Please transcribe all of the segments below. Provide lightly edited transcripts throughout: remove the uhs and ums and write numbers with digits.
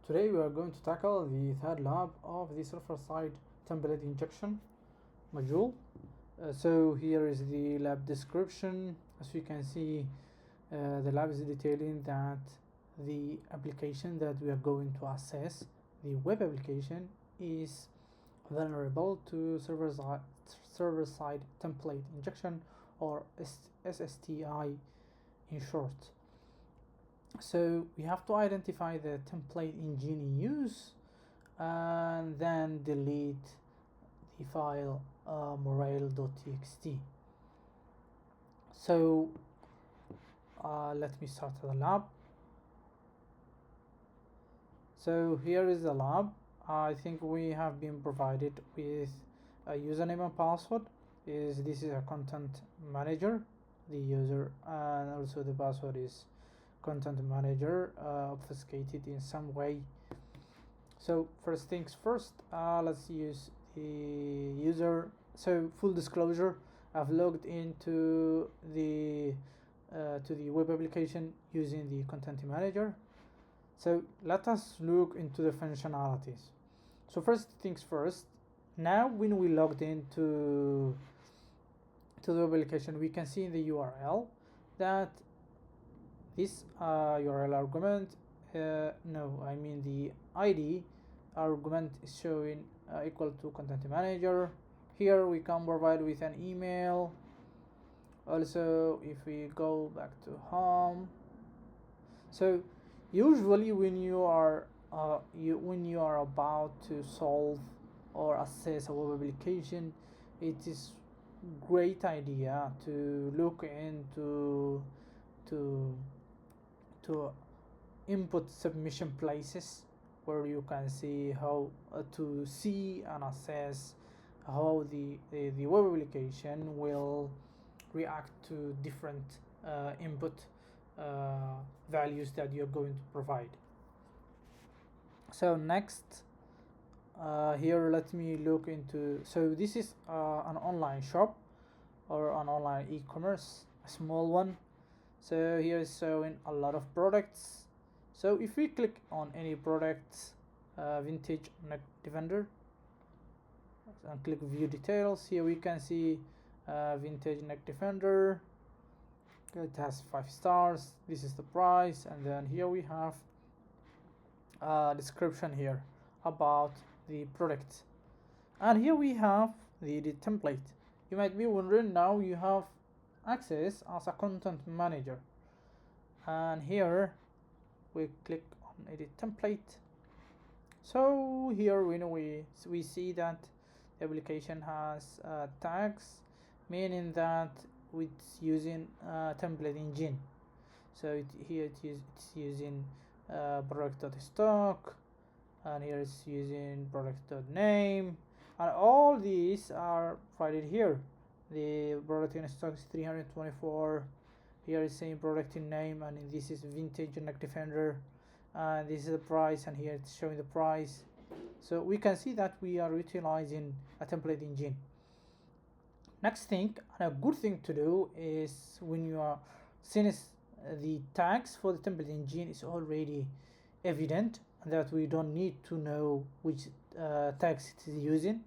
Today we are going to tackle the third lab of the server-side template injection module. So here is the lab description. As you can see, the lab is detailing that the application that we are going to assess, the web application, is vulnerable to server-side template injection, or SSTI in short. So we have to identify the template engine in use and then delete the file morale.txt. So let me start the lab. So here is the lab. I think we have been provided with a username and password. This is a content manager, the user, and also the password is content manager, obfuscated in some way. So first things first, let's use the user. So full disclosure, I've logged into the to the web application using the content manager. So let us look into the functionalities. So first things first, now when we logged into the web application, we can see in the URL that this URL argument, the ID argument is showing equal to content manager. Here we can provide with an email. Also, if we go back to home, so usually when you are about to solve or assess a web application, it is great idea to look into to input submission places where you can see how to see and assess how the web application will react to different input values that you're going to provide. So next, here let me look into, so this is an online shop or an online e-commerce, a small one. So here is showing a lot of products. So if we click on any products, vintage neck defender, and click view details, here we can see vintage neck defender. It has 5 stars. This is the price, and then here we have a description here about the product, and here we have the template. You might be wondering, now you have access as a content manager, and here we click on edit template. So here we see that the application has tags, meaning that it's using template engine. So it's using product.stock, and here it's using product.name, and all these are provided here. The product in stock is 324. Here is saying product in name, and this is vintage neck defender, and this is the price, and here it's showing the price. So we can see that we are utilizing a template engine. Next thing, and a good thing to do, is when you are, since the tags for the template engine is already evident that we don't need to know which tags it is using.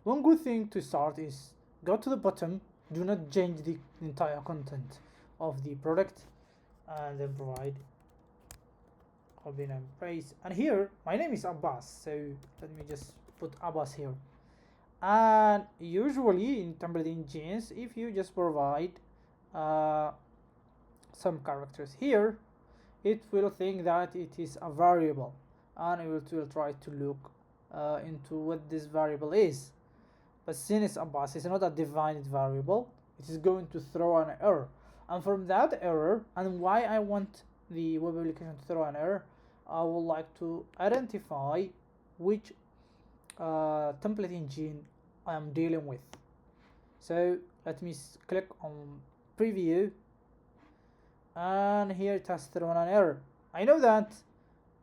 One good thing to start is go to the bottom, do not change the entire content of the product, and then provide copy and paste. And here my name is Abbas, so let me just put Abbas here. And usually in template engines, if you just provide some characters here, it will think that it is a variable, and it will try to look into what this variable is. But since Abbas is not a defined variable, it is going to throw an error. And from that error, and why I want the web application to throw an error, I would like to identify which template engine I am dealing with. So let me click on preview, and here it has thrown an error. I know that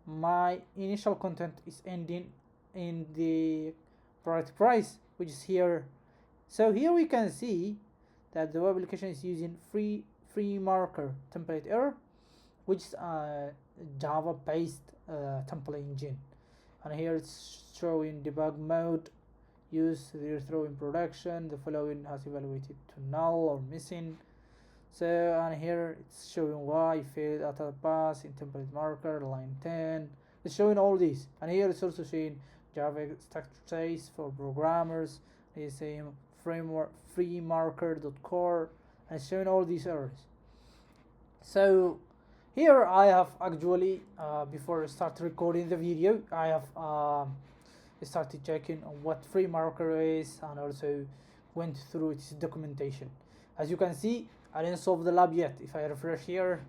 my initial content is ending in the product price, which is here. So here we can see that the web application is using free marker template error, which is Java based template engine. And here it's showing debug mode, use the throw in production, the following has evaluated to null or missing. So, and here it's showing why failed data pass in template marker line 10. It's showing all these, and here it's also showing Java structure trace for programmers. It's saying framework freemarker.core, and it's showing all these errors. So here I have actually before I start recording the video, I have started checking on what FreeMarker is, and also went through its documentation. As you can see, I didn't solve the lab yet. If I refresh here,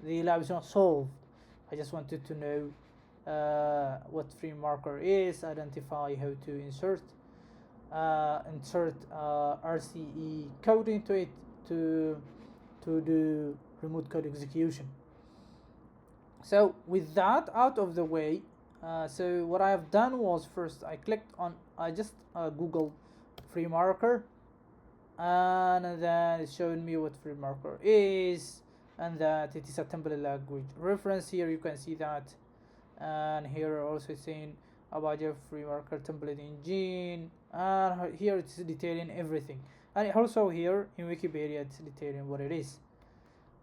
the lab is not solved. I just wanted to know what FreeMarker is, identify how to insert RCE code into it to do remote code execution. So with that out of the way, so what I have done was, first I just googled FreeMarker, and then it's showing me what FreeMarker is, and that it is a template language reference. Here you can see that, and here also it's saying about your FreeMarker template engine, and here it's detailing everything, and also here in Wikipedia it's detailing what it is.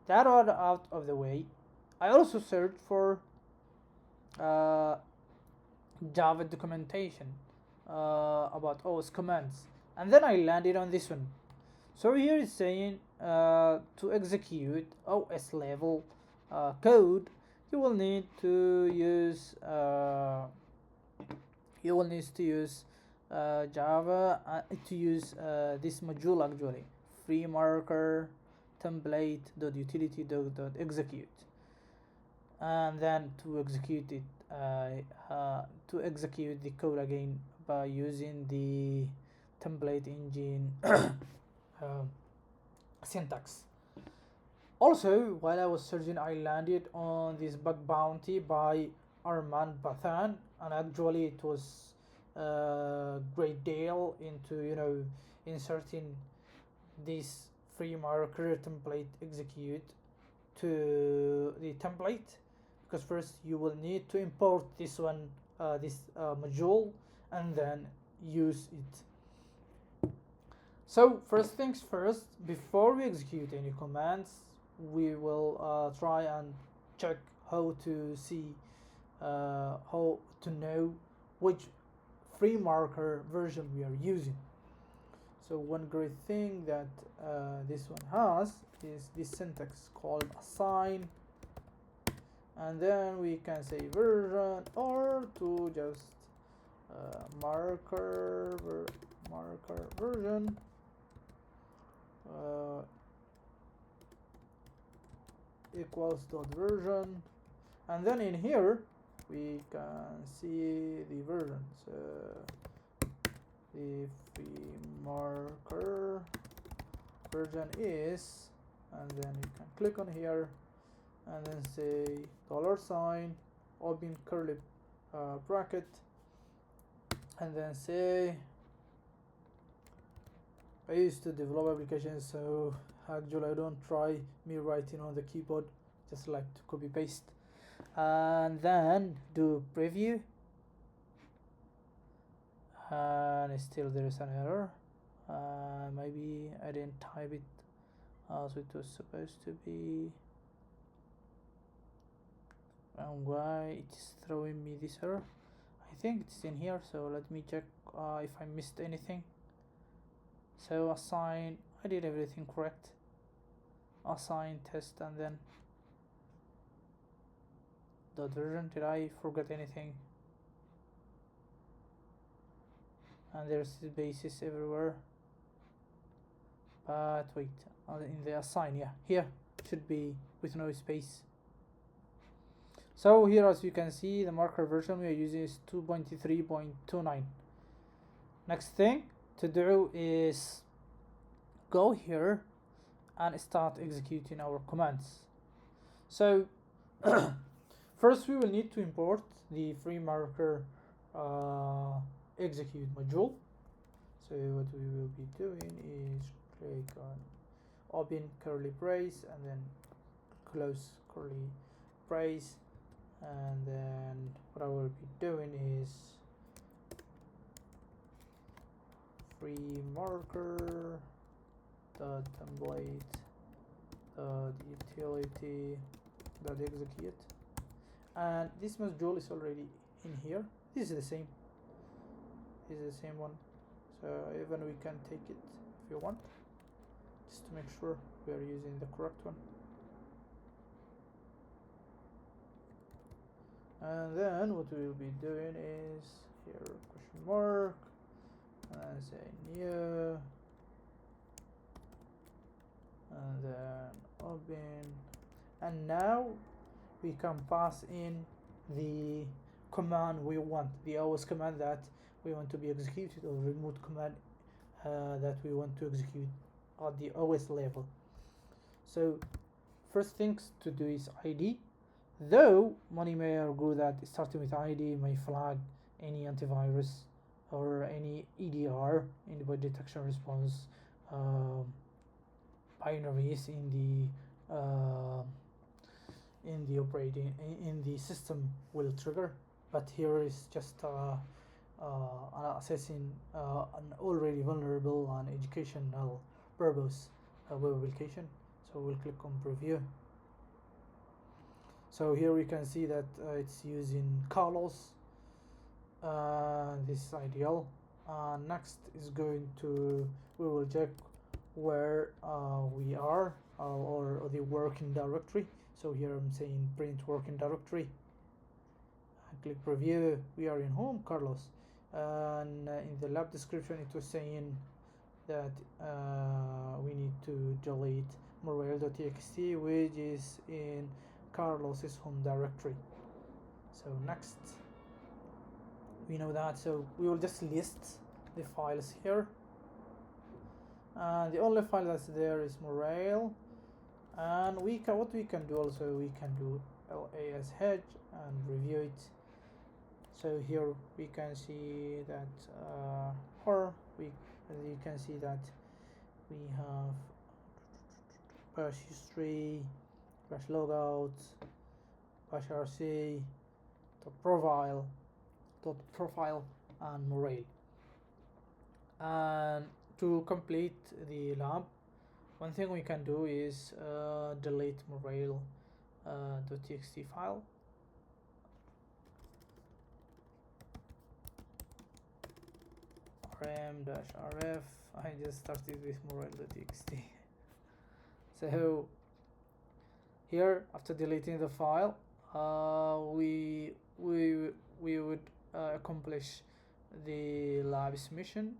That all out of the way, I also searched for Java documentation about OS commands, and then I landed on this one. So here it's saying to execute OS level code, you will need to use Java to use this module actually, FreeMarker template.utility.execute, and then to execute it to execute the code again by using the template engine syntax. Also, while I was searching, I landed on this bug bounty by Arman Bathan, and actually it was a great deal into inserting this FreeMarker template execute to the template, because first you will need to import this one, this module, and then use it. So first things first, before we execute any commands, we will try and check how to see how to know which FreeMarker version we are using. So one great thing that this one has is this syntax called assign, and then we can say version, or to just marker version equals dot version, and then in here we can see the version. So the FreeMarker version is, and then you can click on here and then say $, open curly bracket, and then say, I used to develop applications, so actually I don't try me writing on the keyboard, just like to copy paste, and then do preview, and still there is an error. Maybe I didn't type it as it was supposed to be, and why it is throwing me this error. I think it's in here, so let me check if I missed anything. So assign, I did everything correct. Assign test, and then the version. Did I forget anything? And there's the basis everywhere, but wait, in the assign, yeah, here should be with no space. So here, as you can see, the marker version we are using is 2.3.29. Next thing to do is go here and start executing our commands. So first we will need to import the FreeMarker execute module. So what we will be doing is click on open curly brace and then close curly brace, and then what I will be doing is free marker dot template dot utility dot execute, and this module is already in here. This is the same. This is the same one, so even we can take it if you want, just to make sure we are using the correct one. And then what we will be doing is here question mark and say new, and then open, and now we can pass in the command we want, the OS command that we want to be executed, or remote command that we want to execute at the OS level. So first things to do is ID. Though many may argue that starting with ID may flag any antivirus or any EDR, endpoint detection response binaries in the operating in the system will trigger, but here is just assessing an already vulnerable and educational purpose web application. So we'll click on preview. So here we can see that it's using Carlos. This is ideal. Next is going to, we will check where we are or the working directory. So here I'm saying print working directory. I click preview. We are in home Carlos, and in the lab description it was saying that we need to delete morale.txt, which is in Carlos's home directory. So next, we know that, so we will just list the files here, and the only file that's there is morale. And what we can do also, we can do LAS hedge and review it. So here we can see that as you can see that we have bash history, bash logout, bash rc, profile and morale. And to complete the lab, one thing we can do is delete morale.txt file. rm-rf. I just started with morale.txt. So here, after deleting the file, we would accomplish the lab's mission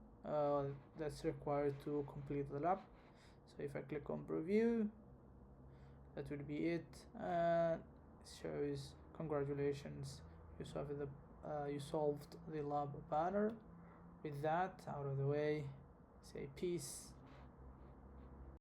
that's required to complete the lab. So if I click on preview, that would be it. It shows congratulations, you solved the lab banner. With that out of the way, say peace.